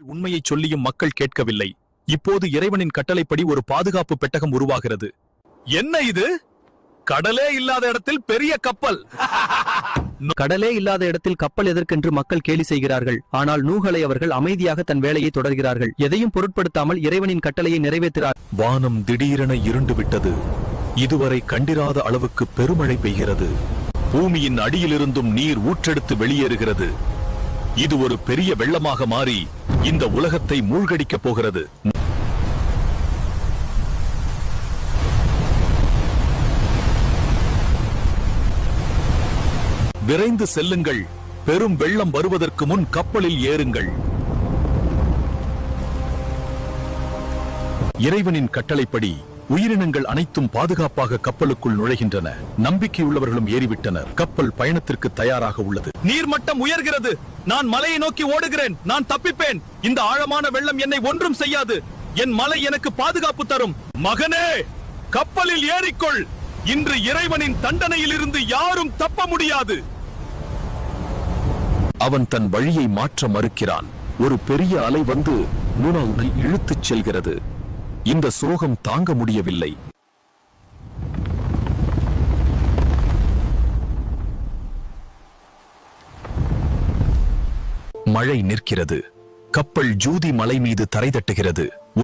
உண்மையை சொல்லியும் மக்கள் கேட்கவில்லை. இப்போது இறைவனின் கட்டளைப்படி ஒரு பாதுகாப்பு பெட்டகம் உருவாகிறது. என்ன இது? கடலே இல்லாத இடத்தில் பெரிய கப்பல். கடலே இல்லாத இடத்தில் கப்பல் எதற்கென்று மக்கள் கேலி செய்கிறார்கள். ஆனால் நூஹ் அவர்கள் அமைதியாக தன் வேலையை தொடர்கிறார்கள். எதையும் பொருட்படுத்தாமல் இறைவனின் கட்டளையை நிறைவேற்றுகிறார். வானம் திடீரென இருண்டு விட்டது. இதுவரை கண்டிராத அளவுக்கு பெருமழை பெய்கிறது. பூமியின் அடியிலிருந்தும் நீர் ஊற்றெடுத்து வெளியேறுகிறது. இது ஒரு பெரிய வெள்ளமாக மாறி இந்த உலகத்தை மூழ்கடிக்கப் போகிறது. விரைந்து செல்லுங்கள். பெரும் வெள்ளம் வருவதற்கு முன் கப்பலில் ஏறுங்கள். இறைவனின் கட்டளைப்படி உயிரினங்கள் அனைத்தும் பாதுகாப்பாக கப்பலுக்குள் நுழைகின்றன. நம்பிக்கையுள்ளவர்களும் ஏறிவிட்டனர். கப்பல் பயணத்திற்கு தயாராக உள்ளது. நீர்மட்டம் உயர்கிறது. நான் மலையை நோக்கி ஓடுகிறேன். நான் தப்பிப்பேன். இந்த ஆழமான வெள்ளம் என்னை ஒன்றும் செய்யாது. என் மலை எனக்கு பாதுகாப்பு தரும். மகனே, கப்பலில் ஏறிக்கொள். இன்று இறைவனின் தண்டனையில் இருந்து யாரும் தப்ப முடியாது. அவன் தன் வழியை மாற்ற மறுக்கிறான். ஒரு பெரிய அலை வந்து நூனை இழுத்துச் செல்கிறது. இந்த சோகம் தாங்க முடியவில்லை. மழை நிற்கிறது. கப்பல் ஜூதி மலை மீது தரை தட்டுகிறது.